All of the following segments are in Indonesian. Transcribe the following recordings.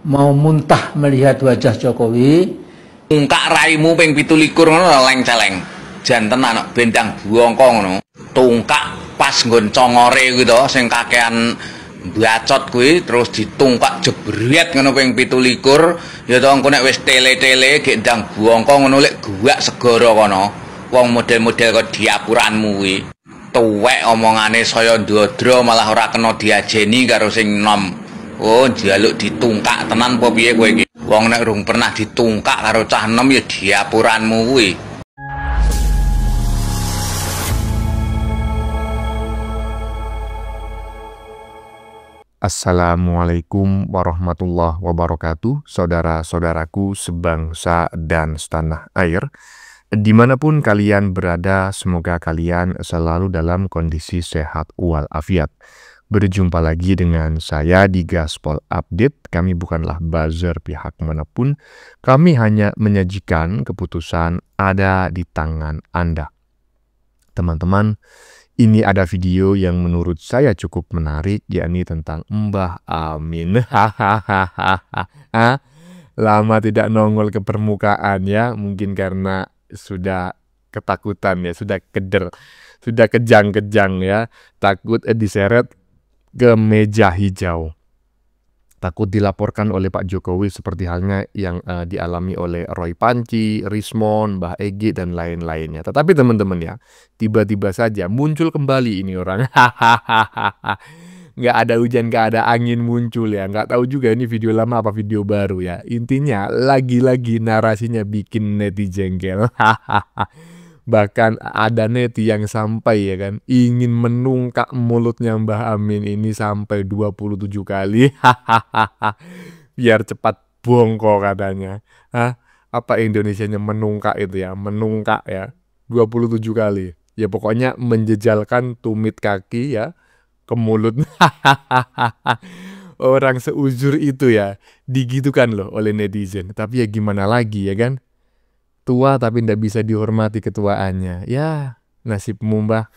mau muntah melihat wajah Jokowi. Tungkak raimu ping 17 ngono leng-celeng. Jan tenan bendang buangka ngono. Tungkak pas nggon congore kuwi to sing kakean bacot kuwi terus ditungkak jebret ngono ping 17. Ya to engko nek wis tele-tele gek ndang buangka ngono lek guwak segara kono. Wong model-model kok diapuranmu kuwi. Tuwek omongane saya ndodro malah ora kena diajeni karo sing nom. Oh, njaluk ditungkak tenan apa piye kowe iki? Wong nek urung pernah ditungkak karo cah enom ya diapuranmu kuwi. Assalamualaikum warahmatullahi wabarakatuh, saudara-saudaraku sebangsa dan setanah air. Dimanapun kalian berada, semoga kalian selalu dalam kondisi sehat walafiat. Berjumpa lagi dengan saya di Gaspol Update. Kami bukanlah buzzer pihak manapun. Kami hanya menyajikan keputusan ada di tangan Anda. Teman-teman, ini ada video yang menurut saya cukup menarik, yakni tentang Mbah Amin. Lama tidak nongol ke permukaan ya, mungkin karena sudah ketakutan ya, sudah keder, sudah kejang-kejang ya, takut diseret ke meja hijau. Takut dilaporkan oleh Pak Jokowi seperti halnya yang dialami oleh Roy Panci, Rismon, Mbah Egy, dan lain-lainnya. Tetapi teman-teman ya, tiba-tiba saja muncul kembali ini orang. Nggak ada hujan, nggak ada angin muncul ya. Nggak tahu juga ini video lama apa video baru ya. Intinya lagi-lagi narasinya bikin netizen jengkel. Bahkan ada neti yang sampai ya kan ingin menungkak mulutnya Mbah Amin ini sampai 27 kali. Biar cepat bongko katanya. Apa Indonesianya menungkak itu ya? Menungkak ya. 27 kali. Ya pokoknya menjejalkan tumit kaki ya ke mulut. Orang seuzur itu ya digitukan loh oleh netizen. Tapi ya gimana lagi ya kan? Tua tapi ndak bisa dihormati ketuaannya. Ya, nasibmu Mbah.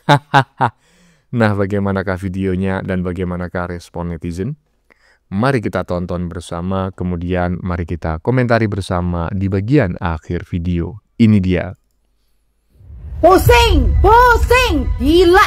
Nah, bagaimanakah videonya dan bagaimanakah respon netizen? Mari kita tonton bersama, kemudian mari kita komentari bersama di bagian akhir video. Ini dia. Pusing, gila.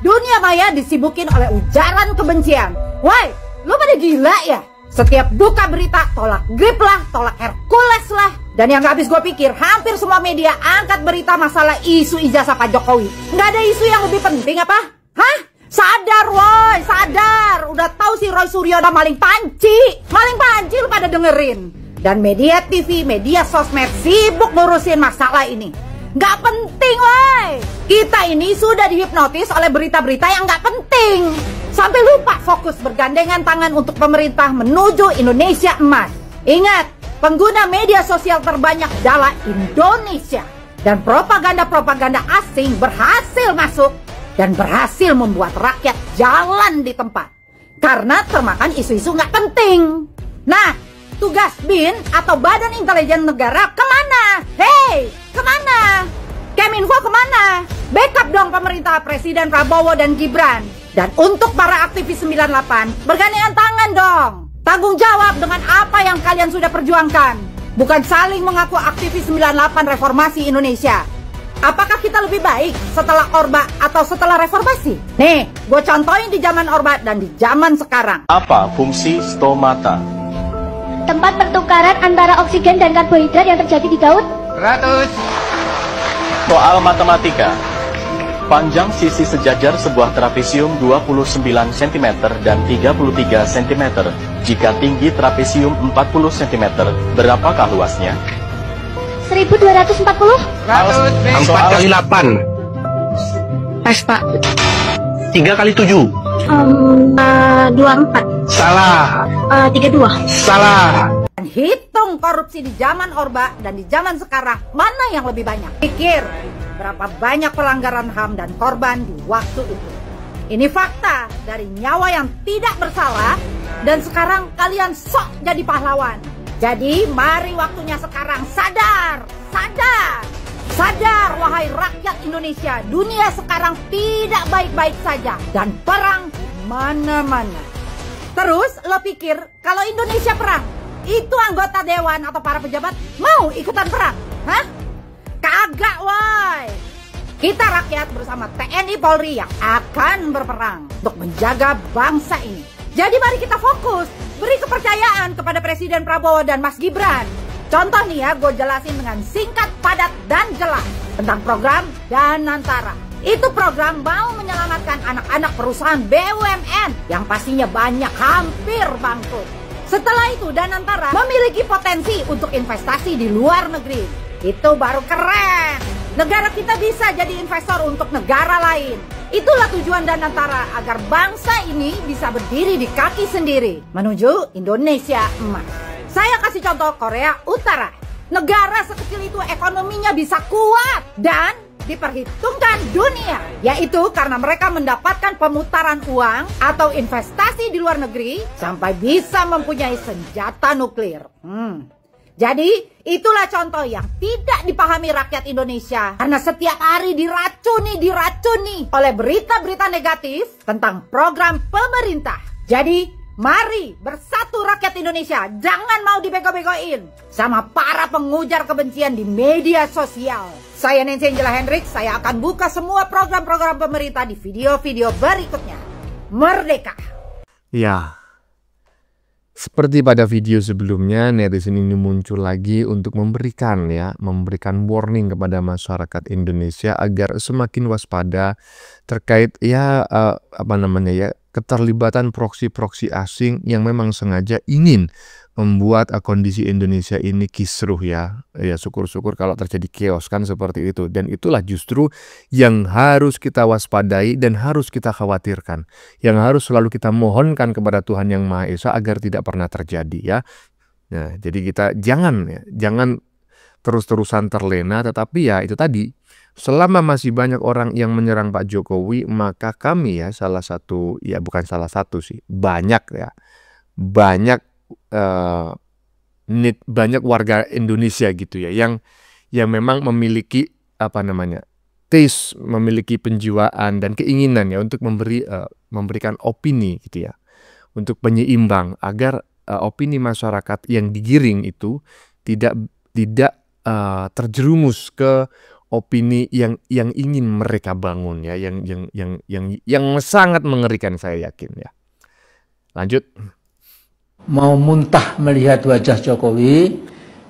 Dunia maya disibukin oleh ujaran kebencian. Woi, lu pada gila ya? Setiap buka berita, tolak grip lah, tolak Hercules lah. Dan yang gak habis gue pikir, hampir semua media angkat berita masalah isu ijazah Pak Jokowi. Nggak ada isu yang lebih penting apa? Hah? Sadar woi, sadar. Udah tahu si Roy Suryo udah maling panci. Maling panci lu pada dengerin. Dan media TV, media sosmed sibuk ngurusin masalah ini. Nggak penting woi. Kita ini sudah dihipnotis oleh berita-berita yang nggak penting. Sampai lupa fokus bergandengan tangan untuk pemerintah menuju Indonesia emas. Ingat, pengguna media sosial terbanyak adalah Indonesia. Dan propaganda-propaganda asing berhasil masuk dan berhasil membuat rakyat jalan di tempat. Karena termakan isu-isu nggak penting. Nah, tugas BIN atau Badan Intelijen Negara kemana? Hei, kemana? Keminfo kemana? Backup dong pemerintah Presiden Prabowo dan Gibran. Dan untuk para aktivis 98, bergandengan tangan dong. Tanggung jawab dengan apa yang kalian sudah perjuangkan. Bukan saling mengaku aktivis 98 reformasi Indonesia. Apakah kita lebih baik setelah Orba atau setelah reformasi? Nih, gue contohin di zaman Orba dan di zaman sekarang. Apa fungsi stomata? Tempat pertukaran antara oksigen dan karbohidrat yang terjadi di daun. 100. Soal matematika. Panjang sisi sejajar sebuah trapesium 29 cm dan 33 cm. Jika tinggi trapesium 40 cm, berapakah luasnya? 1240. 100. 4 kali 8. Pas Pak. 3 kali 7. 24. Salah. 32. Salah. Hitung korupsi di zaman Orba dan di zaman sekarang, mana yang lebih banyak? Pikir berapa banyak pelanggaran HAM dan korban di waktu itu. Ini fakta dari nyawa yang tidak bersalah dan sekarang kalian sok jadi pahlawan. Jadi mari waktunya sekarang sadar, sadar, sadar wahai rakyat Indonesia. Dunia sekarang tidak baik-baik saja dan perang di mana-mana. Terus lo pikir kalau Indonesia perang, itu anggota dewan atau para pejabat mau ikutan perang? Hah? Kagak, woi. Kita rakyat bersama TNI Polri yang akan berperang untuk menjaga bangsa ini. Jadi mari kita fokus, beri kepercayaan kepada Presiden Prabowo dan Mas Gibran. Contoh nih ya, gue jelasin dengan singkat, padat, dan jelas tentang program Danantara. Itu program mau menyelamatkan anak-anak perusahaan BUMN yang pastinya banyak hampir bangkrut. Setelah itu Danantara memiliki potensi untuk investasi di luar negeri. Itu baru keren. Negara kita bisa jadi investor untuk negara lain. Itulah tujuan Danantara, agar bangsa ini bisa berdiri di kaki sendiri menuju Indonesia emas. Saya kasih contoh Korea Utara. Negara sekecil itu ekonominya bisa kuat dan diperhitungkan dunia, yaitu karena mereka mendapatkan pemutaran uang atau investasi di luar negeri sampai bisa mempunyai senjata nuklir. Jadi itulah contoh yang tidak dipahami rakyat Indonesia karena setiap hari diracuni oleh berita-berita negatif tentang program pemerintah. Jadi mari bersatu rakyat Indonesia, jangan mau dibego-begoin sama para pengujar kebencian di media sosial. Saya Nancy Angela Hendrik, saya akan buka semua program-program pemerintah di video-video berikutnya. Merdeka! Ya, seperti pada video sebelumnya, netizen ini muncul lagi untuk memberikan warning kepada masyarakat Indonesia agar semakin waspada terkait keterlibatan proksi-proksi asing yang memang sengaja ingin membuat kondisi Indonesia ini kisruh ya. Ya syukur-syukur kalau terjadi chaos kan seperti itu. Dan itulah justru yang harus kita waspadai dan harus kita khawatirkan. Yang harus selalu kita mohonkan kepada Tuhan Yang Maha Esa agar tidak pernah terjadi ya. Nah, jadi kita jangan terus-terusan terlena, tetapi ya itu tadi. Selama masih banyak orang yang menyerang Pak Jokowi, maka kami banyak warga Indonesia gitu ya yang memang memiliki taste, memiliki penjiwaan dan keinginan ya untuk memberikan opini gitu ya, untuk penyeimbang agar opini masyarakat yang digiring itu tidak terjerumus ke opini yang ingin mereka bangun ya, yang sangat mengerikan, saya yakin ya. Lanjut. Mau muntah melihat wajah Jokowi.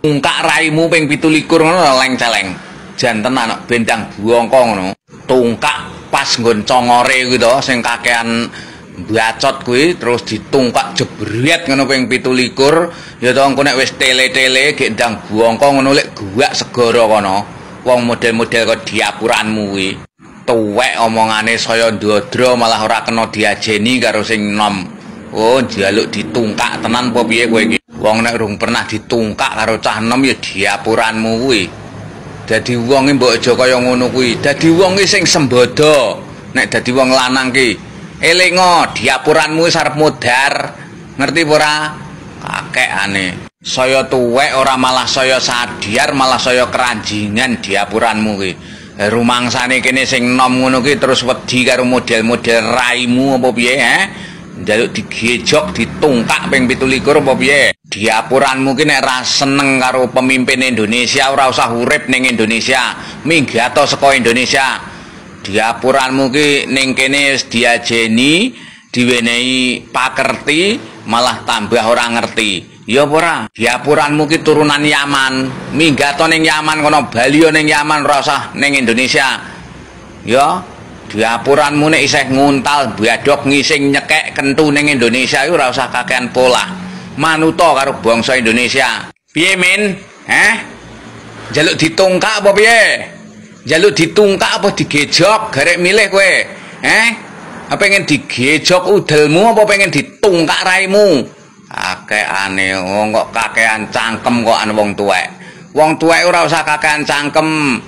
Tungkak raimu ping 17 ngono leng-celeng. Jan tenan bendang buangka ngono. Tungkak pas nggon congore kuwi to sing kakean bacot kuwi terus ditungkak jebret ngono ping 17. Ya to engko nek wis tele-tele gek ndang buangka ngono lek guwak segara kono. Wong model-model kok diapuranmu kuwi. Tuwek omongane saya ndodro malah ora kena diajeni karo sing nom. Oh, njaluk ditungkak tenan apa piye kowe iki? Wong nek urung pernah ditungkak karo cah enom ya diapuranmu kuwi. Dadi wong mbok aja kaya ngono kuwi. Dadi wong iki sing sembodo. Nek dadi wong lanang ki, elingo diapuranmu wis arep modar. Ngerti apa ora? Kakekane. Saya tuwek ora malah saya sadiar, malah saya keranjingan diapuranmu kuwi. Rumangsane kene sing enom ngono kuwi terus wedi karo model-model raimu apa piye, njaluk digejok ditungkak ping 17 apa piye? Diapuranmu ki nek ra seneng karo pemimpin Indonesia ora usah urip ning Indonesia, minggato saka Indonesia. Diapuranmu ki ning kene wis diajeni, diwenehi pakerti, malah tambah ora ngerti. Ya apa ora? Diapuranmu ki turunan Yaman, minggato ning Yaman kono Bali ning Yaman ora usah ning Indonesia. Ya diapuranmu nek isih nguntal badok ngising nyekek kentu ning Indonesia iku ora usah kakean pola. Manuta karo bangsa Indonesia. Piye men? Jaluk ditungkak apa piye? Jaluk ditungkak apa digejok? Garek milih kowe. Apa pengen digejok udelmu apa pengen ditungkak raimu? Kakeane wong kok kakean cangkem kok an wong tuwek. Wong tuwek ora usah kakean cangkem.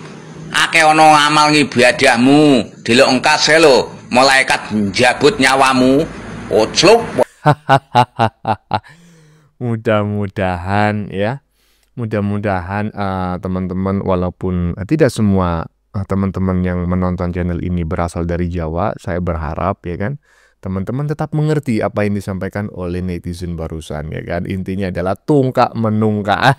Akeh ana ngamal ngibadahmu, delok engkas lho, malaikat njabut nyawamu. Ocluk. Mudah-mudahan teman-teman, walaupun tidak semua teman-teman yang menonton channel ini berasal dari Jawa, saya berharap ya kan, teman-teman tetap mengerti apa yang disampaikan oleh netizen barusan ya kan. Intinya adalah tungkak menungkak.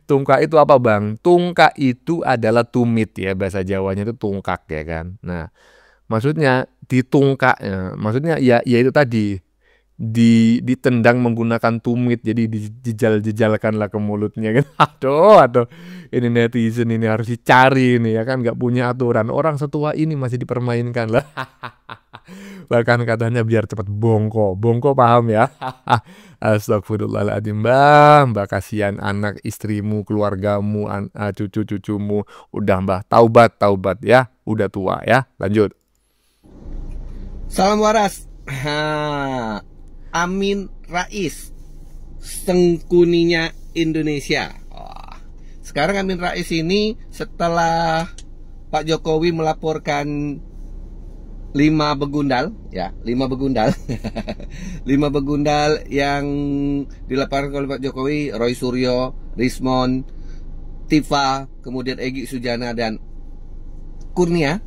Tungkak itu apa Bang? Tungkak itu adalah tumit ya, bahasa Jawanya itu tungkak ya kan. Nah, maksudnya ditungkak ya, maksudnya ya itu tadi ditendang menggunakan tumit, jadi dijejal-jejalkanlah ke mulutnya kan. Aduh, ini netizen ini harus dicari ini ya kan, nggak punya aturan. Orang setua ini masih dipermainkan lah. Bahkan katanya biar cepat bongko paham ya. Astagfirullahaladzim Mbak kasihan anak istrimu, keluargamu, cucu-cucumu. Udah Mbak, taubat ya, udah tua ya. Lanjut. Salam waras. Amin Rais, sengkuninya Indonesia. Sekarang Amin Rais ini setelah Pak Jokowi melaporkan 5 begundal ya, 5 begundal 5 begundal yang dilaporkan oleh Pak Jokowi, Roy Suryo, Rismon, Tifa, kemudian Egy Sujana dan Kurnia.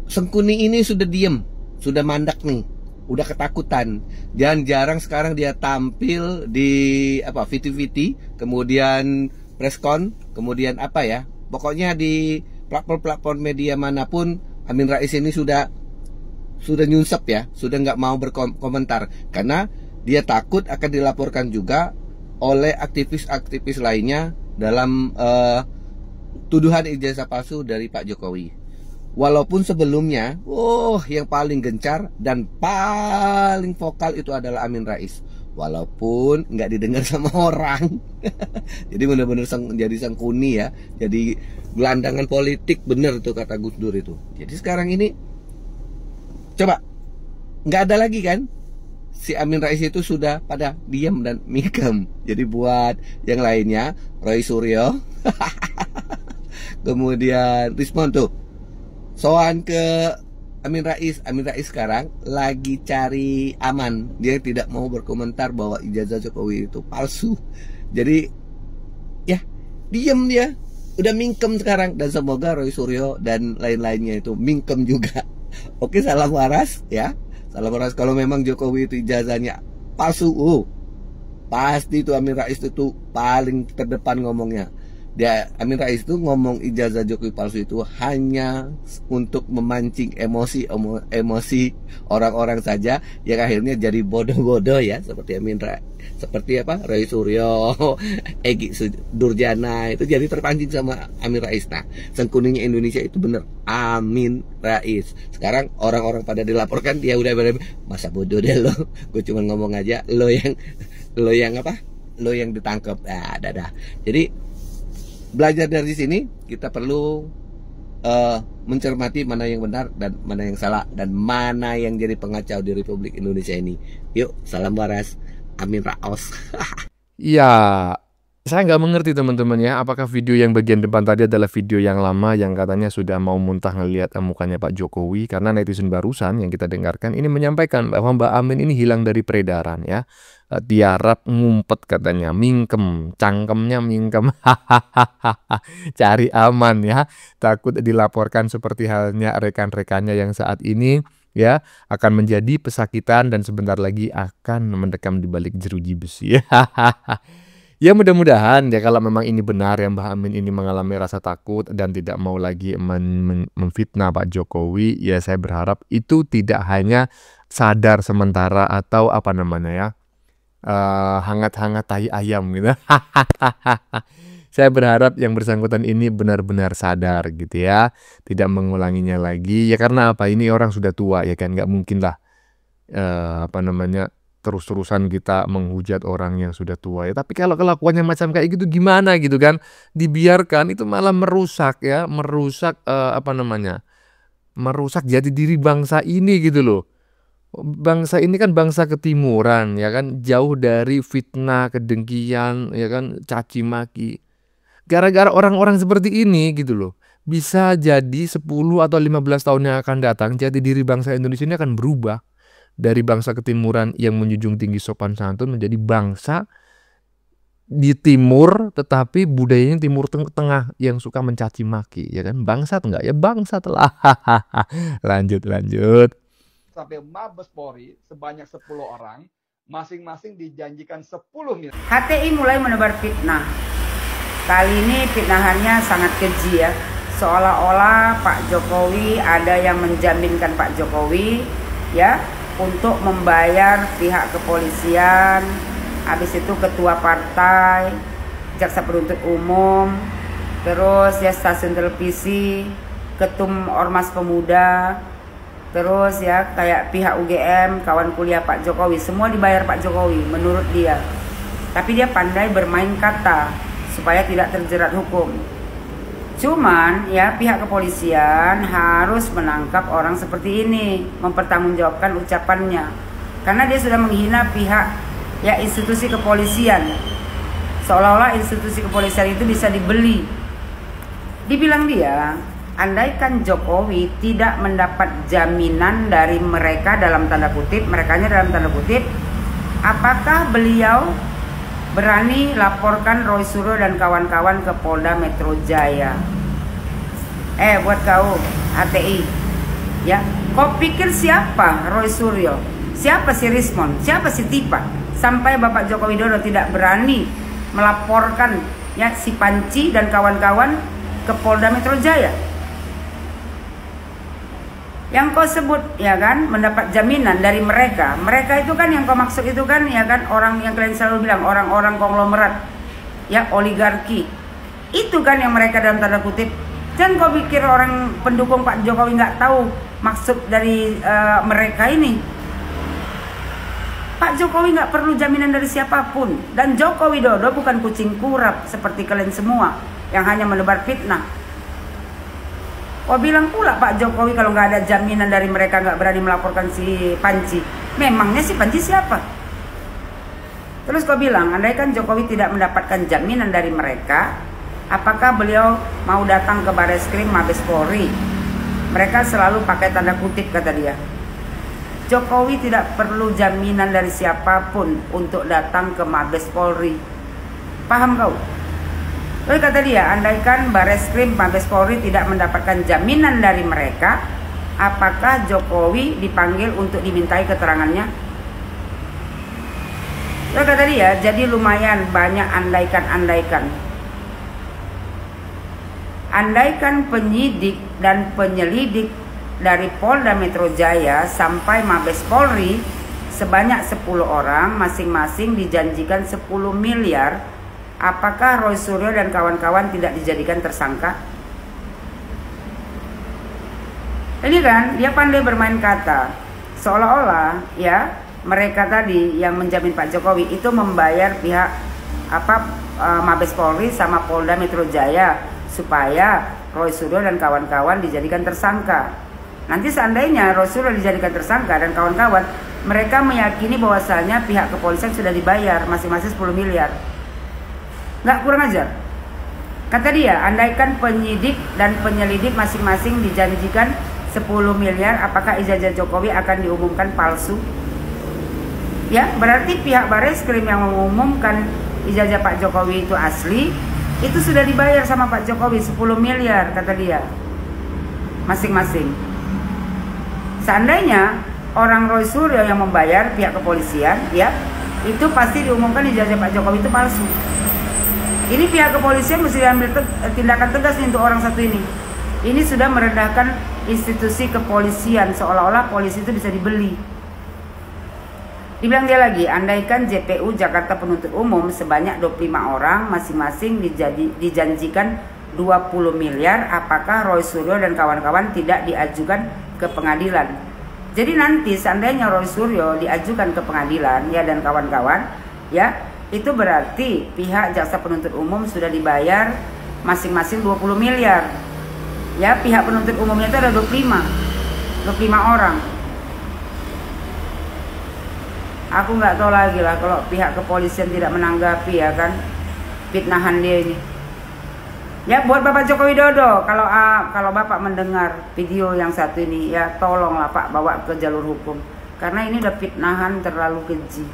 Sengkuni ini sudah diem, sudah mandak nih, udah ketakutan. Dan jarang sekarang dia tampil di VT, kemudian preskon, kemudian pokoknya di platform media manapun Amin Rais ini sudah nyunsep ya, sudah nggak mau berkomentar karena dia takut akan dilaporkan juga oleh aktivis-aktivis lainnya dalam tuduhan ijazah palsu dari Pak Jokowi. Walaupun sebelumnya, yang paling gencar dan paling vokal itu adalah Amin Rais. Walaupun nggak didengar sama orang. Jadi benar-benar jadi sengkuni ya. Jadi gelandangan politik, bener tuh kata Gus Dur itu. Jadi sekarang ini, coba, nggak ada lagi kan? Si Amin Rais itu sudah pada diam dan mingkem. Jadi buat yang lainnya, Roy Suryo, kemudian Rismon tuh, soan ke Amin Rais sekarang lagi cari aman. Dia tidak mau berkomentar bahwa ijazah Jokowi itu palsu. Jadi ya diem dia, udah mingkem sekarang. Dan semoga Roy Suryo dan lain-lainnya itu mingkem juga. Oke, salam waras ya. Salam waras. Kalau memang Jokowi itu ijazahnya palsu, pasti itu Amin Rais itu paling terdepan ngomongnya. Amin Rais itu ngomong ijazah Jokowi palsu itu hanya untuk memancing emosi orang-orang saja yang akhirnya jadi bodoh-bodoh ya, seperti Amin Rais, seperti Roy Suryo, Egy Durjana itu jadi terpancing sama Amin Rais. Nah, sengkuninya Indonesia itu bener Amin Rais. Sekarang orang-orang pada dilaporkan dia udah masa bodoh deh lo, gue cuma ngomong aja, lo yang ditangkap. Dadah. Jadi belajar dari sini, kita perlu mencermati mana yang benar dan mana yang salah, dan mana yang jadi pengacau di Republik Indonesia ini. Yuk, salam waras, Amin Rais. Ya, saya nggak mengerti teman-teman ya, apakah video yang bagian depan tadi adalah video yang lama yang katanya sudah mau muntah ngelihat mukanya Pak Jokowi, karena netizen barusan yang kita dengarkan ini menyampaikan bahwa Mbak Amin ini hilang dari peredaran ya. Tiarap ngumpet katanya, mingkem, cangkemnya mingkem. Cari aman ya, takut dilaporkan seperti halnya rekan-rekannya yang saat ini ya akan menjadi pesakitan dan sebentar lagi akan mendekam di balik jeruji besi. Ya mudah-mudahan ya, kalau memang ini benar ya, Mbak Amin ini mengalami rasa takut dan tidak mau lagi memfitnah Pak Jokowi, ya saya berharap itu tidak hanya sadar sementara atau hangat-hangat tai ayam gitu. Saya berharap yang bersangkutan ini benar-benar sadar gitu ya, tidak mengulanginya lagi ya, karena ini orang sudah tua ya kan, nggak mungkin lah terus-terusan kita menghujat orang yang sudah tua ya. Tapi kalau kelakuannya macam kayak gitu gimana gitu kan, dibiarkan itu malah merusak jati diri bangsa ini gitu loh. Bangsa ini kan bangsa ketimuran ya kan, jauh dari fitnah, kedengkian ya kan, caci maki. Gara-gara orang-orang seperti ini gitu loh, bisa jadi 10 atau 15 tahun yang akan datang jati diri bangsa Indonesia ini akan berubah dari bangsa ketimuran yang menjunjung tinggi sopan santun menjadi bangsa di timur tetapi budayanya timur tengah yang suka mencaci maki, ya kan? Bangsat enggak? Ya bangsat lah. Lanjut. Sampai Mabes Polri sebanyak 10 orang, masing-masing dijanjikan 10 miliar. HTI mulai menebar fitnah. Kali ini fitnahannya sangat keji ya. Seolah-olah Pak Jokowi ada yang menjaminkan Pak Jokowi ya untuk membayar pihak kepolisian, habis itu ketua partai, jaksa penuntut umum, terus ya stasiun televisi, ketum ormas pemuda, terus ya kayak pihak UGM, kawan kuliah Pak Jokowi, semua dibayar Pak Jokowi menurut dia. Tapi dia pandai bermain kata supaya tidak terjerat hukum. Cuman ya pihak kepolisian harus menangkap orang seperti ini, mempertanggungjawabkan ucapannya, karena dia sudah menghina pihak ya institusi kepolisian, seolah-olah institusi kepolisian itu bisa dibeli. Dibilang dia, andaikan Jokowi tidak mendapat jaminan dari mereka dalam tanda kutip, merekanya dalam tanda kutip, apakah beliau berani laporkan Roy Suryo dan kawan-kawan ke Polda Metro Jaya? Buat kau HTI, ya, kau pikir siapa Roy Suryo? Siapa si Rismon? Siapa si Tipa? Sampai Bapak Joko Widodo tidak berani melaporkan ya si Panci dan kawan-kawan ke Polda Metro Jaya. Yang kau sebut ya kan mendapat jaminan dari mereka. Mereka itu kan yang kau maksud itu kan ya kan orang yang kalian selalu bilang orang-orang konglomerat ya, oligarki. Itu kan yang mereka dalam tanda kutip. Jangan kau pikir orang pendukung Pak Jokowi nggak tahu maksud dari mereka ini. Pak Jokowi nggak perlu jaminan dari siapapun, dan Joko Widodo bukan kucing kurap seperti kalian semua yang hanya menebar fitnah. Kau bilang pula Pak Jokowi kalau nggak ada jaminan dari mereka nggak berani melaporkan si Panci. Memangnya si Panci siapa? Terus kau bilang andaikan Jokowi tidak mendapatkan jaminan dari mereka, apakah beliau mau datang ke Bareskrim Mabes Polri? Mereka selalu pakai tanda kutip kata dia. Jokowi tidak perlu jaminan dari siapapun untuk datang ke Mabes Polri. Paham kau? Lalu kata dia, andaikan Bareskrim Mabes Polri tidak mendapatkan jaminan dari mereka, apakah Jokowi dipanggil untuk dimintai keterangannya? Lalu kata dia, jadi lumayan banyak andaikan-andaikan. Andaikan penyidik dan penyelidik dari Polda Metro Jaya sampai Mabes Polri sebanyak 10 orang, masing-masing dijanjikan 10 miliar, apakah Roy Suryo dan kawan-kawan tidak dijadikan tersangka? Ini kan dia pandai bermain kata, seolah-olah ya mereka tadi yang menjamin Pak Jokowi itu membayar pihak Mabes Polri sama Polda Metro Jaya supaya Roy Suryo dan kawan-kawan dijadikan tersangka. Nanti seandainya Roy Suryo dijadikan tersangka dan kawan-kawan, mereka meyakini bahwasanya pihak kepolisian sudah dibayar masing-masing 10 miliar. Nggak kurang ajar. Kata dia, andaikan penyidik dan penyelidik masing-masing dijanjikan 10 miliar, apakah ijazah Jokowi akan diumumkan palsu? Ya, berarti pihak Bareskrim yang mengumumkan ijazah Pak Jokowi itu asli, itu sudah dibayar sama Pak Jokowi 10 miliar kata dia. Masing-masing. Seandainya orang Roy Suryo yang membayar pihak kepolisian, ya, itu pasti diumumkan ijazah Pak Jokowi itu palsu. Ini pihak kepolisian mesti ambil tindakan tegas nih untuk orang satu ini. Ini sudah merendahkan institusi kepolisian, seolah-olah polisi itu bisa dibeli. Dibilang dia lagi, andaikan JPU Jakarta Penuntut Umum sebanyak 25 orang, masing-masing dijanjikan 20 miliar, apakah Roy Suryo dan kawan-kawan tidak diajukan ke pengadilan? Jadi nanti seandainya Roy Suryo diajukan ke pengadilan ya dan kawan-kawan ya, itu berarti pihak jaksa penuntut umum sudah dibayar masing-masing 20 miliar. Ya, pihak penuntut umumnya itu ada 25 orang. Aku nggak tahu lagi lah kalau pihak kepolisian tidak menanggapi ya kan fitnahan dia ini. Ya, buat Bapak Joko Widodo, kalau Bapak mendengar video yang satu ini, ya tolonglah Pak bawa ke jalur hukum. Karena ini udah fitnahan terlalu keji.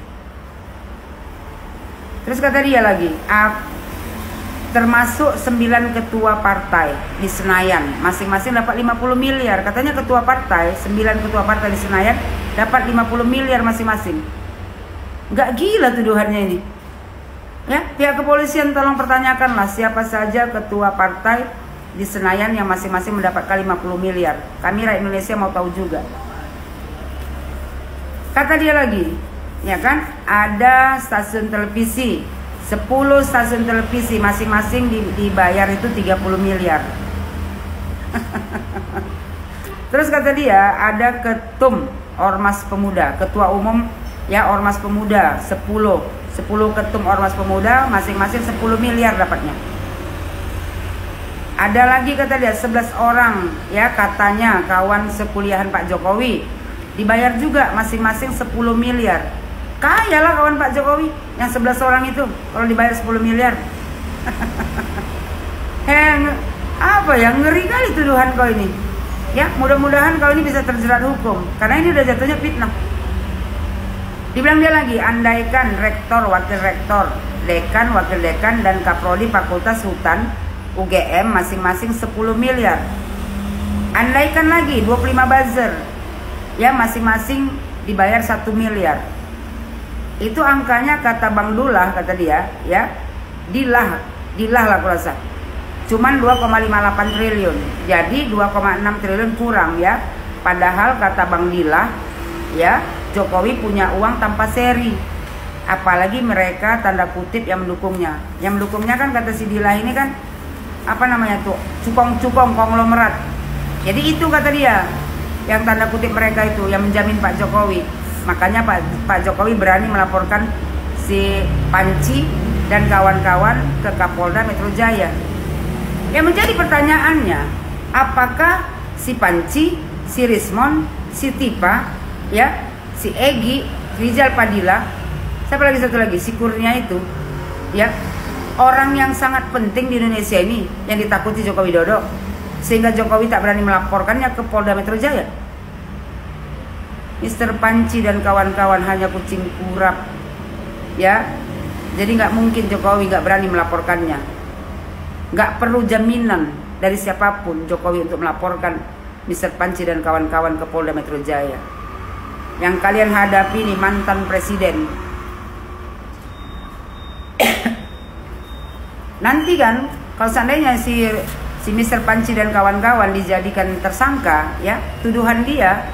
Terus kata dia lagi, termasuk 9 ketua partai di Senayan, masing-masing dapat 50 miliar. Katanya ketua partai, 9 ketua partai di Senayan dapat 50 miliar masing-masing. Nggak gila tuduhannya ini. Ya, pihak kepolisian tolong pertanyakanlah siapa saja ketua partai di Senayan yang masing-masing mendapatkan 50 miliar. Kami rakyat Indonesia mau tahu juga. Kata dia lagi, ya kan, ada stasiun televisi, 10 stasiun televisi masing-masing dibayar itu 30 miliar. Terus kata dia ada ketum Ormas Pemuda, ketua umum ya Ormas Pemuda 10 ketum Ormas Pemuda masing-masing 10 miliar dapatnya. Ada lagi kata dia 11 orang ya katanya kawan sekuliahan Pak Jokowi dibayar juga masing-masing 10 miliar. Kaya lah kawan Pak Jokowi yang 11 orang itu kalau dibayar 10 miliar. Apa ya, ngeri kali tuduhan kau ini. Ya, mudah-mudahan kau ini bisa terjerat hukum karena ini udah jatuhnya fitnah. Dibilang dia lagi, andaikan rektor, wakil rektor, dekan, wakil dekan dan kaprodi Fakultas Hutan UGM masing-masing 10 miliar. Andaikan lagi 25 buzzer ya masing-masing dibayar 1 miliar. Itu angkanya kata Bang Dullah, kata dia ya, dilah lah aku rasa cuman 2,58 triliun. Jadi 2,6 triliun kurang ya. Padahal kata Bang Dullah ya, Jokowi punya uang tanpa seri. Apalagi mereka tanda kutip yang mendukungnya. Yang mendukungnya kan kata si Dullah ini kan apa namanya tuh, cukong-cukong konglomerat. Jadi itu kata dia yang tanda kutip mereka itu yang menjamin Pak Jokowi. Makanya Pak Jokowi berani melaporkan si Panci dan kawan-kawan ke Kapolda Metro Jaya. Yang menjadi pertanyaannya, apakah si Panci, si Rismon, si Tipa, ya, si Egy, Rizal Padilla, siapa lagi satu lagi, si Kurnia itu, ya, orang yang sangat penting di Indonesia ini yang ditakuti Joko Widodo, sehingga Jokowi tak berani melaporkannya ke Polda Metro Jaya. Mr. Panci dan kawan-kawan hanya kucing kurap, ya. Jadi nggak mungkin Jokowi nggak berani melaporkannya. Nggak perlu jaminan dari siapapun Jokowi untuk melaporkan Mr. Panci dan kawan-kawan ke Polda Metro Jaya. Yang kalian hadapi nih mantan presiden. Nanti kan kalau seandainya si Mr. Panci dan kawan-kawan dijadikan tersangka, ya, tuduhan dia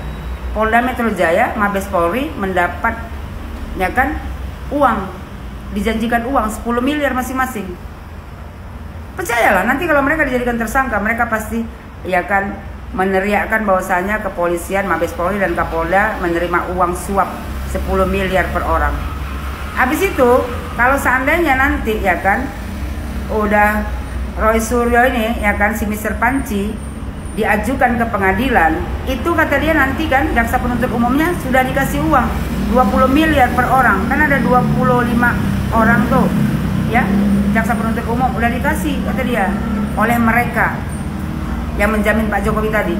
Polda Metro Jaya, Mabes Polri mendapat ya kan uang, dijanjikan uang 10 miliar masing-masing. Percayalah nanti kalau mereka dijadikan tersangka, mereka pasti ya kan meneriakkan bahwasanya kepolisian, Mabes Polri dan Kapolda menerima uang suap 10 miliar per orang. Habis itu kalau seandainya nanti ya kan udah Roy Suryo ini ya kan si Mr. Panci diajukan ke pengadilan, itu kata dia nanti kan jaksa penuntut umumnya sudah dikasih uang 20 miliar per orang. Kan ada 25 orang tuh ya, jaksa penuntut umum udah dikasih kata dia oleh mereka yang menjamin Pak Jokowi tadi.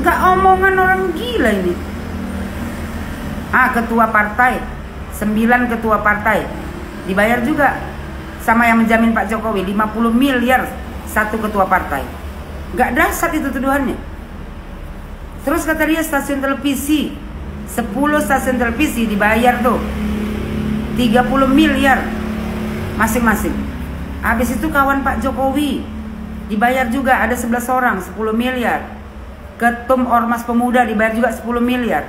Gak omongan orang gila ini. Ketua partai, 9 ketua partai dibayar juga sama yang menjamin Pak Jokowi 50 miliar satu ketua partai. Gak dasar itu tuduhannya. Terus kata dia stasiun televisi, 10 stasiun televisi dibayar tuh 30 miliar masing-masing. Habis itu kawan Pak Jokowi dibayar juga ada 11 orang 10 miliar. Ketum Ormas Pemuda dibayar juga 10 miliar.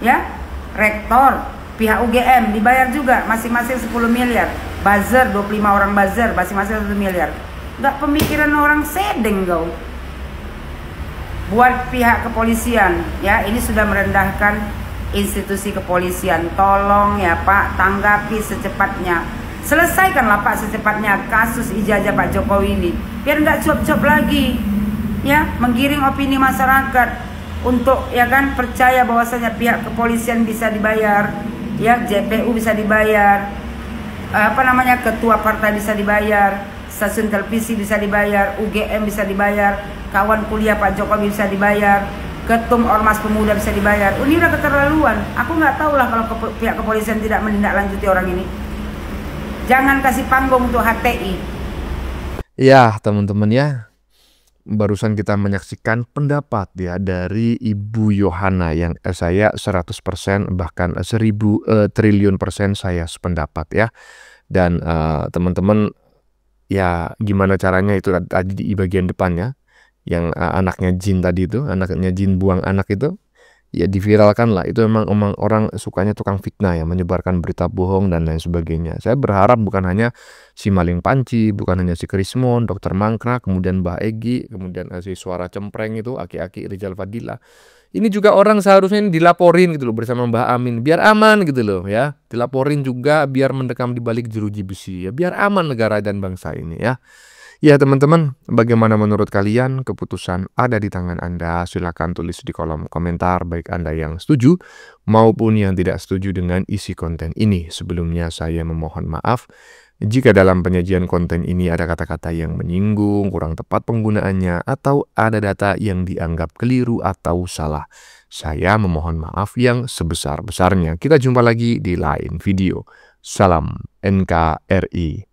Ya, rektor pihak UGM dibayar juga masing-masing 10 miliar. Buzzer 25 orang buzzer masing-masing 1 miliar. Gak pemikiran orang sedeng kau. Buat pihak kepolisian ya, ini sudah merendahkan institusi kepolisian. Tolong ya Pak, tanggapi secepatnya. Selesaikanlah Pak secepatnya kasus ijazah Pak Jokowi ini, biar nggak cuap-cuap lagi ya, menggiring opini masyarakat untuk ya kan percaya bahwasanya pihak kepolisian bisa dibayar ya, JPU bisa dibayar, ketua partai bisa dibayar, stasiun televisi bisa dibayar, UGM bisa dibayar, kawan kuliah Pak Jokowi bisa dibayar, ketum ormas pemuda bisa dibayar. Ini udah keterlaluan. Aku nggak tahu lah kalau pihak kepolisian tidak menindaklanjuti orang ini. Jangan kasih panggung untuk HTI. Ya, teman-teman ya. Barusan kita menyaksikan pendapat ya dari Ibu Yohana yang saya 100% bahkan 1000 triliun persen saya sependapat ya. Dan teman-teman ya gimana caranya itu tadi di bagian depannya yang anaknya jin tadi itu, anaknya jin buang anak itu ya diviralkan lah. Itu emang orang sukanya tukang fitnah ya, menyebarkan berita bohong dan lain sebagainya. Saya berharap bukan hanya si Maling Panci, bukan hanya si Krismon, Dokter Mangkrak, kemudian Mbah Egi, kemudian si Suara Cempreng itu, Aki-Aki Rizal Fadila. Ini juga orang seharusnya ini dilaporin gitu loh bersama Mbah Amin, biar aman gitu loh ya. Dilaporin juga biar mendekam di balik jeruji besi ya, biar aman negara dan bangsa ini ya. Ya teman-teman, bagaimana menurut kalian? Keputusan ada di tangan Anda. Silakan tulis di kolom komentar baik Anda yang setuju maupun yang tidak setuju dengan isi konten ini. Sebelumnya saya memohon maaf jika dalam penyajian konten ini ada kata-kata yang menyinggung, kurang tepat penggunaannya, atau ada data yang dianggap keliru atau salah. Saya memohon maaf yang sebesar-besarnya. Kita jumpa lagi di lain video. Salam NKRI.